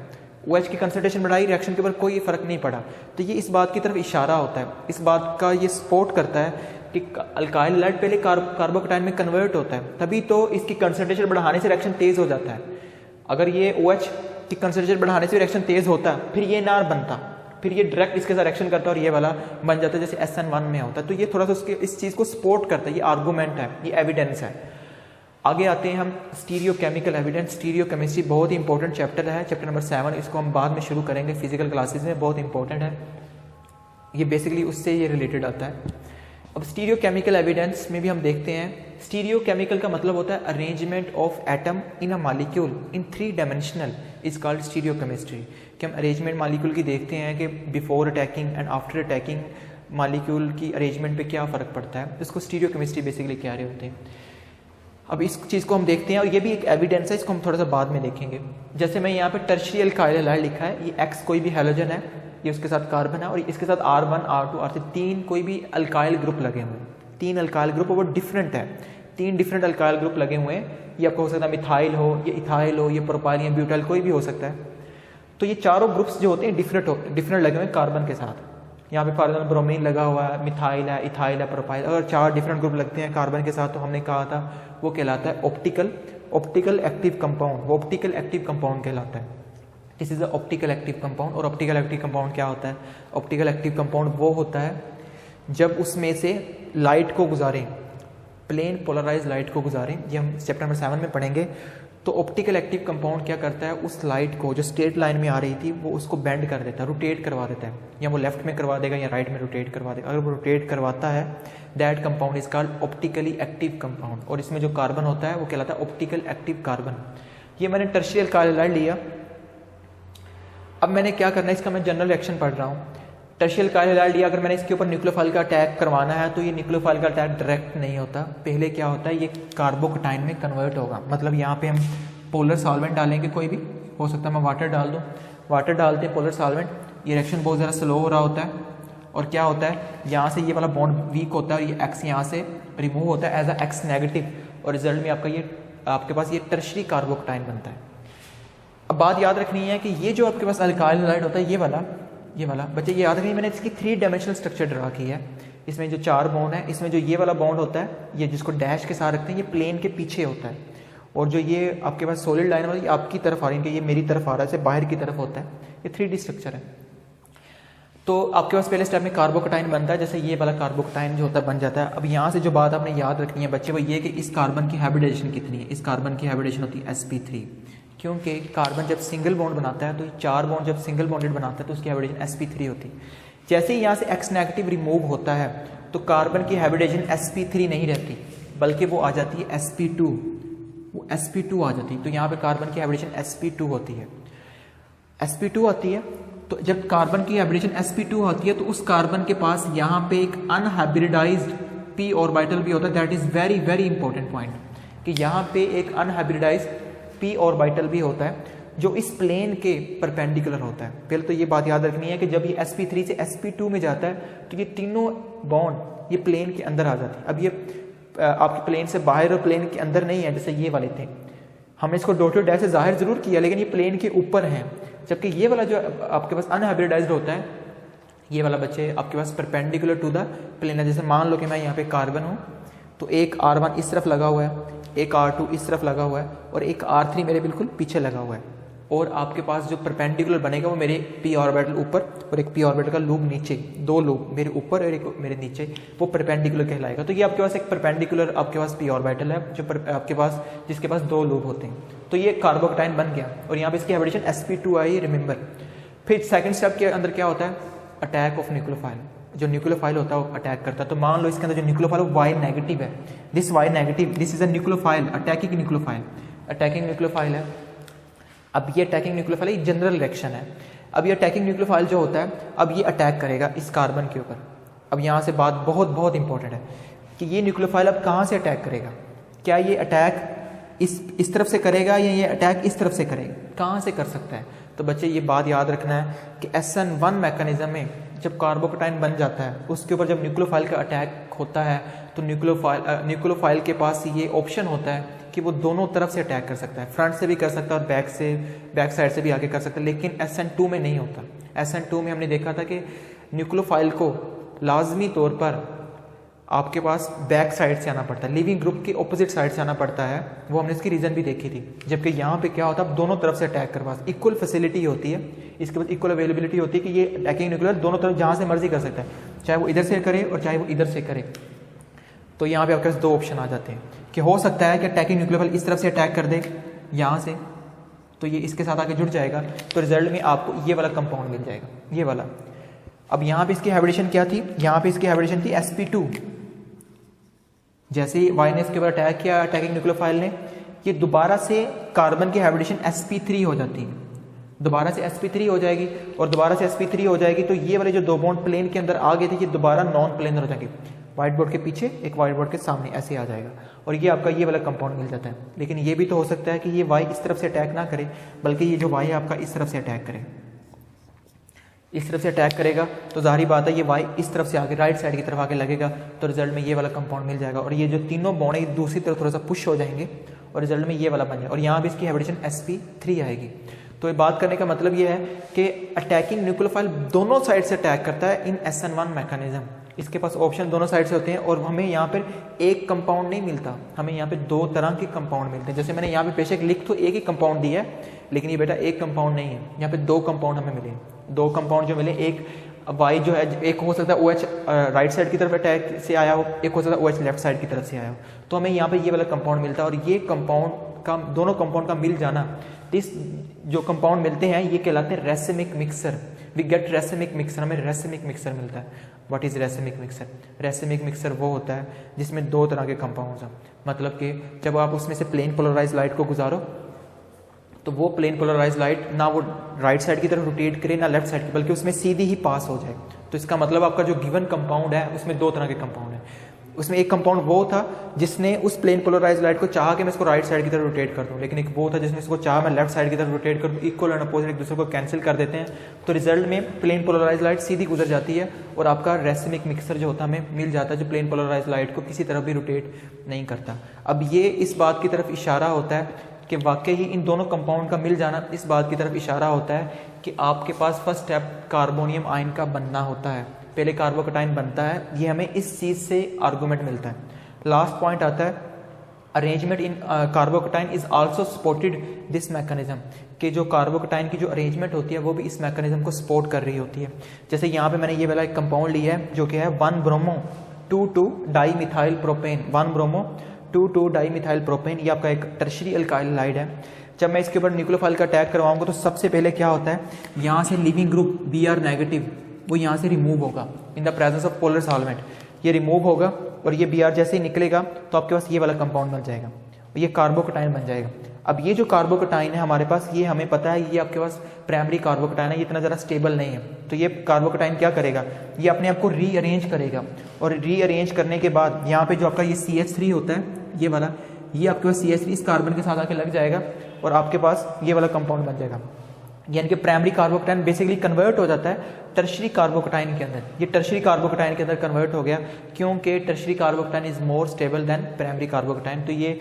OH की कंसंट्रेशन बढ़ाई, रिएक्शन के ऊपर कोई फ़र्क नहीं पड़ा। तो ये इस बात की तरफ इशारा होता है, इस बात का ये सपोर्ट करता है कि अल्काइल हैलाइड पहले कार्बोकटाइन में कन्वर्ट होता है, तभी तो इसकी कंसंट्रेशन बढ़ाने से रिएक्शन तेज़ हो जाता है। अगर ये OH की कंसंट्रेशन बढ़ाने से रिएक्शन तेज़ होता फिर ये ना बनता, फिर ये डायरेक्ट इसके साथ रिएक्शन करता और ये वाला बन जाता जैसे SN1 में होता है। तो ये थोड़ा सा उसके इस चीज़ को सपोर्ट करता है, ये आर्गूमेंट है, ये एविडेंस है। आगे आते हैं हम stereo chemical evidence. Stereo chemistry बहुत ही इंपॉर्टेंट चैप्टर है, चैप्टर नंबर 7, इसको हम बाद में शुरू करेंगे फिजिकल क्लासेस में, बहुत इंपॉर्टेंट है ये, बेसिकली उससे ये रिलेटेड आता है। अब स्टीरियो केमिकल एविडेंस में भी हम देखते हैं, स्टीरियो केमिकल का मतलब होता है arrangement of atom in a molecule in 3 dimensional is called stereo chemistry. कि हम अरेंजमेंट मॉलिक्यूल की देखते हैं कि before attacking and after attacking molecule की अरेंजमेंट पे क्या फ़र्क पड़ता है, इसको स्टीरियो केमिस्ट्री बेसिकली कह रहे होते हैं। अब इस चीज़ को हम देखते हैं, और ये भी एक एविडेंस है, इसको हम थोड़ा सा बाद में देखेंगे। जैसे मैं यहाँ पे टर्शियल अल्काइल हैलाइड लिखा है, ये X कोई भी हैलोजन है, ये उसके साथ कार्बन है, और इसके साथ R1 R2 R3 3 कोई भी अल्काइल ग्रुप लगे हुए हैं, 3 अल्काइल ग्रुप, वो डिफरेंट है, 3 डिफरेंट अल्काइल ग्रुप लगे हुए हैं। ये आपको हो सकता है मिथाइल हो, ये इथाइल हो, ये प्रोपाइल या ब्यूटाइल, कोई भी हो सकता है। तो ये चारों ग्रुप्स जो होते हैं डिफरेंट लगे हुए हैं कार्बन के साथ। यहाँ पे फॉर एग्जाम्पल ब्रोमीन लगा हुआ है, मिथाइल है, इथाइल है, प्रोपाइल, अगर 4 डिफरेंट ग्रुप लगते हैं कार्बन के साथ तो हमने कहा था वो कहलाता है ऑप्टिकल एक्टिव कंपाउंड, वो ऑप्टिकल एक्टिव कंपाउंड कहलाता है। This is a optical active compound. और ऑप्टिकल एक्टिव कंपाउंड क्या होता है, ऑप्टिकल एक्टिव कंपाउंड वो होता है जब उसमें से लाइट को गुजारें, प्लेन पोलराइज लाइट को गुजारें, ये हम चैप्टर नंबर 7 में पढ़ेंगे। तो ऑप्टिकल एक्टिव कंपाउंड क्या करता है, उस लाइट को जो स्ट्रेट लाइन में आ रही थी वो उसको बेंड कर देता है, रोटेट करवा देता है, या वो लेफ्ट में करवा देगा या राइट में रोटेट करवा देगा। अगर वो रोटेट करवाता है that compound is called optically active compound. और इसमें जो कार्बन होता है वो कहलाता है ऑप्टिकल एक्टिव कार्बन। ये मैंने टर्शियल अल्काइल लिया। अब मैंने क्या करना है, इसका मैं जनरल रिएक्शन पढ़ रहा हूँ। टर्शियल अल्काइल हैलाइड, या अगर मैंने इसके ऊपर न्यूक्लियोफाइल का अटैक करवाना है तो ये न्यूक्लियोफाइल का अटैक डायरेक्ट नहीं होता। पहले क्या होता है, ये कार्बोकटाइन में कन्वर्ट होगा। मतलब यहाँ पे हम पोलर सॉल्वेंट डालेंगे, कोई भी हो सकता है, मैं वाटर डाल दूँ, वाटर डालते हैं पोलर सॉल्वेंट, ये रिएक्शन बहुत ज़्यादा स्लो हो रहा होता है और क्या होता है, यहाँ से ये वाला बॉन्ड वीक होता है और ये एक्स यहाँ से रिमूव होता है एज अ एक्स नेगेटिव, और रिजल्ट में आपके पास ये टर्शरी कार्बोकटाइन बनता है। अब बात याद रखनी है कि ये जो आपके पास अल्काइल हैलाइड होता है, ये वाला बच्चे ये याद रखिए, मैंने इसकी 3 डायमेंशनल स्ट्रक्चर ड्रा की है। इसमें जो 4 बॉन्ड है, इसमें जो ये वाला बॉन्ड होता है, ये जिसको डैश के साथ रखते हैं, ये प्लेन के पीछे होता है, और जो ये आपके पास सॉलिड लाइन वाला, ये आपकी तरफ आ रही है, ये मेरी तरफ आ रहा है, इसे बाहर की तरफ होता है। ये 3D स्ट्रक्चर है। तो आपके पास पहले स्टेप में कार्बोकटाइन बनता है, जैसे ये वाला कार्बोकटाइन जो होता है बन जाता है। अब यहाँ से जो बात आपने याद रखनी है बच्चे, वो ये कि इस कार्बन की हाइब्रिडाइजेशन कितनी है। इस कार्बन की हाइब्रिडाइजेशन होती है sp3, क्योंकि कार्बन जब सिंगल बॉन्ड बनाता है तो 4 बॉन्ड जब सिंगल बॉन्डेड बनाता है तो उसकी हाइब्रिडाइजेशन sp3 होती है। जैसे ही यहाँ से x नेगेटिव रिमूव होता है तो कार्बन की हाइब्रिडाइजेशन sp3 नहीं रहती, बल्कि वो आ जाती है sp2, वो sp2 आ जाती है। तो यहाँ पे कार्बन की हाइब्रिडेशन sp2 होती है, sp2 आती है। तो जब कार्बन की हाइब्रिडेशन sp2 होती है तो उस कार्बन के पास यहाँ पे एक अनहाइब्रिडाइज्ड p ऑर्बिटल भी होता है। That is very very important point कि यहाँ पे एक अनहाइब्रिडाइज्ड p ऑर्बिटल भी होता है जो इस प्लेन के परपेंडिकुलर होता है। पहले तो ये बात याद रखनी है कि जब ये sp3 से sp2 में जाता है तो ये तीनों बॉन्ड ये प्लेन के अंदर आ जाते हैं। अब ये आपके प्लेन से बाहर और प्लेन के अंदर नहीं है, जैसे ये वाले थे, हमने इसको डॉटेड डैश से जाहिर जरूर किया, लेकिन ये प्लेन के ऊपर हैं। जबकि ये वाला जो आपके पास अनहाइब्रिडाइज्ड होता है, ये वाला बच्चे आपके पास परपेंडिकुलर टू द प्लेन है। जैसे मान लो कि मैं यहाँ पे कार्बन हूँ, तो एक R1 इस तरफ लगा हुआ है, एक R2 इस तरफ लगा हुआ है और एक R3 मेरे बिल्कुल पीछे लगा हुआ है, और आपके पास जो परपेंडिकुलर बनेगा वो मेरे p ऑर्बिटल ऊपर और एक p ऑर्बिटल का लूप नीचे, 2 लूप मेरे ऊपर और एक मेरे नीचे, वो परपेंडिकुलर कहलाएगा। तो ये आपके पास एक परपेंडिकुलर आपके पास p ऑर्बिटल है जो आपके पास जिसके पास 2 लूप होते हैं। तो ये कार्बोकटाइन बन गया और यहाँ पे इसकी हाइब्रिडेशन sp2 आई, रिमेंबर। फिर सेकंड स्टेप के अंदर क्या होता है, अटैक ऑफ न्यूक्लियोफाइल। जो न्यूक्लियोफाइल होता है वो अटैक करता है। तो मान लो इसके अंदर जो न्यूक्लियोफाइल वो Y नेगेटिव है, this Y negative, this is a nucleophile, attacking nucleophile, attacking nucleophile है। अब ये अटैकिंग न्यूक्लियोफाइल एक जनरल रिएक्शन है। अब ये अटैकिंग न्यूक्लियोफाइल जो होता है, अब ये अटैक करेगा इस कार्बन के ऊपर। अब यहाँ से बात बहुत बहुत इंपॉर्टेंट है कि ये न्यूक्लियोफाइल अब कहाँ से अटैक करेगा। क्या ये अटैक इस तरफ से करेगा या ये अटैक इस तरफ से करेगा, कहाँ से कर सकता है। तो बच्चे ये बात याद रखना है कि SN1 मैकेनिज्म में जब कार्बोकटाइन बन जाता है उसके ऊपर जब न्यूक्लियोफाइल का अटैक होता है तो न्यूक्लियोफाइल के पास ये ऑप्शन होता है कि वो दोनों तरफ से अटैक कर सकता है, फ्रंट से भी कर सकता है और बैक साइड से भी आगे कर सकता है। लेकिन SN2 में नहीं होता। SN2 में हमने देखा था कि न्यूक्लियोफाइल को लाजमी तौर पर आपके पास बैक साइड से आना पड़ता है, लिविंग ग्रुप के ऑपोजिट साइड से आना पड़ता है। वो हमने इसकी रीजन भी देखी थी। जबकि यहाँ पे क्या होता है, दोनों तरफ से अटैक करवा, इक्वल फैसिलिटी होती है, इसके बाद इक्वल अवेलेबिलिटी होती है कि ये अटैकिंग न्यूक्लियर दोनों तरफ जहाँ से मर्जी कर सकता है, चाहे वो इधर से करे और चाहे वो इधर से करे। तो यहाँ पे आपके पास 2 ऑप्शन आ जाते हैं कि हो सकता है कि अटैकिंग न्यूक्लियोफाइल इस तरफ से अटैक कर दे यहाँ से, तो ये इसके साथ आके जुड़ जाएगा, तो रिजल्ट में आपको ये वाला कंपाउंड मिल जाएगा, ये वाला। अब यहाँ पे इसकी हाइब्रिडेशन क्या थी, यहाँ पे इसकी हाइब्रिडेशन थी sp2। जैसे ही Y ने इसके ऊपर अटैक किया अटैकिंग न्यूक्लियोफाइल ने, ये दोबारा से कार्बन की हाइब्रिडेशन sp3 हो जाती है, दोबारा से sp3 हो जाएगी और दोबारा से sp3 हो जाएगी। तो ये वाले जो 2 बॉन्ड प्लेन के अंदर आ गए थे ये दोबारा नॉन प्लेनर हो जाएंगे, व्हाइट बोर्ड के पीछे एक व्हाइट बोर्ड के सामने ऐसे आ जाएगा और ये आपका ये वाला कंपाउंड मिल जाता है। लेकिन ये भी तो हो सकता है कि ये Y इस तरफ से अटैक ना करे, बल्कि ये जो Y है आपका इस तरफ से अटैक करे, इस तरफ से अटैक करेगा। तो जाहिर बात है ये Y इस तरफ से आगे राइट साइड की तरफ आके लगेगा, तो रिजल्ट में ये वाला कंपाउंड मिल जाएगा और ये जो तीनों बॉन्ड है दूसरी तरफ थोड़ा सा पुश हो जाएंगे और रिजल्ट में ये वाला बन जाएगा और यहाँ भी इसकी हाइब्रिडेशन sp3 आएगी। तो ये बात करने का मतलब ये है कि अटैकिंग न्यूक्लियोफाइल दोनों साइड से अटैक करता है इन SN1 मैकेनिज्म। इसके पास ऑप्शन दोनों साइड से होते हैं और हमें यहाँ पर एक कंपाउंड नहीं मिलता, हमें यहाँ पे 2 तरह के कंपाउंड मिलते हैं। जैसे मैंने यहाँ पे बेशक लिख तो एक ही कंपाउंड दिया है, लेकिन ये बेटा एक कंपाउंड नहीं है, यहाँ पे 2 कंपाउंड हमें मिले। 2 कंपाउंड जो मिले, एक Y जो है, एक हो सकता है OH राइट साइड की तरफ अटैक से आया हो, एक हो सकता है OH लेफ्ट साइड की तरफ से आया हो। तो हमें यहाँ पे ये वाला कंपाउंड मिलता है और ये कंपाउंड का, दोनों कंपाउंड का मिल जाना, इस जो कंपाउंड मिलते हैं ये कहलाते हैं racemic mixture. We get racemic mixture, हमें रेसिमिक मिक्सर मिलता है। What is racemic mixture? Racemic mixture वो होता है जिसमें 2 तरह के कंपाउंड्स हैं। मतलब कि जब आप उसमें से प्लेन पोलराइज लाइट को गुजारो तो वो प्लेन पोलराइज लाइट ना वो राइट साइड की तरफ रोटेट करे ना लेफ्ट साइड की, बल्कि उसमें सीधी ही पास हो जाए। तो इसका मतलब आपका जो गिवन कंपाउंड है उसमें दो तरह के कंपाउंड है। उसमें एक कंपाउंड वो था जिसने उस प्लेन पोलराइज लाइट को चाहा कि मैं इसको राइट साइड की तरफ रोटेट कर दूं, लेकिन एक वो था जिसने इसको चाहा मैं लेफ्ट साइड की तरफ रोटेट कर दूं। इक्वल एंड अपोजिट एक दूसरे को कैंसिल कर देते हैं, तो रिजल्ट में प्लेन पोलराइज लाइट सीधी गुजर जाती है और आपका रेसिमिक मिक्सर जो होता है हमें मिल जाता है, जो प्लेन पोलराइज लाइट को किसी तरफ भी रोटेट नहीं करता। अब ये इस बात की तरफ इशारा होता है कि वाकई ही इन दोनों कंपाउंड का मिल जाना इस बात की तरफ इशारा होता है कि आपके पास फर्स्ट स्टेप कार्बोनियम आयन का बनना होता है, पहले कार्बोकटाइन बनता है। ये हमें इस चीज़ से आर्गूमेंट मिलता है। लास्ट पॉइंट आता है arrangement in कार्बोकटाइन is also supported this mechanism, कि जो कार्बोकटाइन की जो अरेंजमेंट होती है वो भी इस मैकेनिज्म को सपोर्ट कर रही होती है। जैसे यहाँ पे मैंने ये वाला एक कंपाउंड लिया है जो कि है 1 bromo 2,2 dimethyl propane, 1 bromo 2,2 dimethyl propane. ये आपका एक टर्शियरी अल्काइल हाइड है। जब मैं इसके ऊपर न्यूक्लियोफाइल का अटैक करवाऊंगा तो सबसे पहले क्या होता है, यहाँ से लिविंग ग्रुप Br नेगेटिव वो यहाँ से रिमूव होगा in the presence of polar solvent. ये रिमूव होगा और ये Br जैसे ही निकलेगा तो आपके पास ये वाला कंपाउंड बन जाएगा, ये कार्बोकटाइन बन जाएगा। अब ये जो कार्बोकटाइन है हमारे पास, ये हमें पता है ये आपके पास प्राइमरी कार्बोकटाइन है, ये इतना ज़रा स्टेबल नहीं है। तो ये कार्बोकटाइन क्या करेगा, ये अपने आप को रीअरेंज करेगा और रीअरेंज करने के बाद यहाँ पे जो आपका ये CH3 होता है ये वाला, ये आपके पास CH3 इस कार्बन के साथ आके लग जाएगा और आपके पास ये वाला कंपाउंड बन जाएगा। यानी कि प्राइमरी कार्बोकटाइन बेसिकली कन्वर्ट हो जाता है टर्शियरी कार्बोकटाइन के अंदर। ये टर्शियरी कार्बोकटाइन के अंदर कन्वर्ट हो गया क्योंकि tertiary कार्बोकटाइन is more stable then primary कार्बोकटाइन। तो ये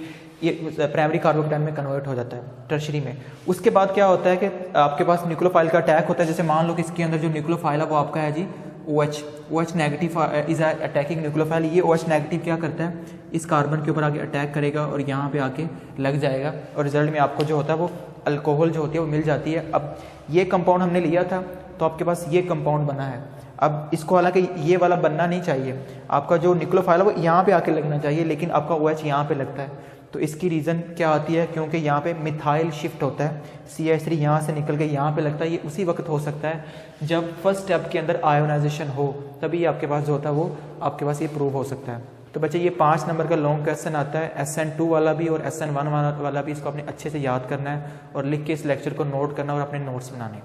प्राइमरी कार्बोकटाइन में कन्वर्ट हो जाता है टर्शियरी में। उसके बाद क्या होता है कि आपके पास न्यूक्लियोफाइल का अटैक होता है। जैसे मान लो कि इसके अंदर जो न्यूक्लियोफाइल है वो आपका है जी OH negative is attacking nucleophile. ये OH नेगेटिव क्या करता है, इस कार्बन के ऊपर आके अटैक करेगा और यहाँ पे आके लग जाएगा और रिजल्ट में आपको जो होता है वो अल्कोहल जो होती है वो मिल जाती है। अब ये कंपाउंड हमने लिया था तो आपके पास ये कंपाउंड बना है। अब इसको हालांकि ये वाला बनना नहीं चाहिए, आपका जो न्यूक्लियोफाइल है वो यहाँ पे आके लगना चाहिए, लेकिन आपका OH यहाँ पे लगता है। तो इसकी रीज़न क्या आती है, क्योंकि यहाँ पे मिथाइल शिफ्ट होता है, CH3 यहाँ से निकल के यहाँ पे लगता है। ये उसी वक्त हो सकता है जब फर्स्ट स्टेप के अंदर आयोनाइजेशन हो, तभी आपके पास जो होता है वो आपके पास ये प्रूव हो सकता है। तो बच्चे ये 5 नंबर का लॉन्ग क्वेश्चन आता है, SN2 वाला भी और SN1 वाला भी। इसको आपने अच्छे से याद करना है और लिख के इस लेक्चर को नोट करना और अपने नोट्स बनाने।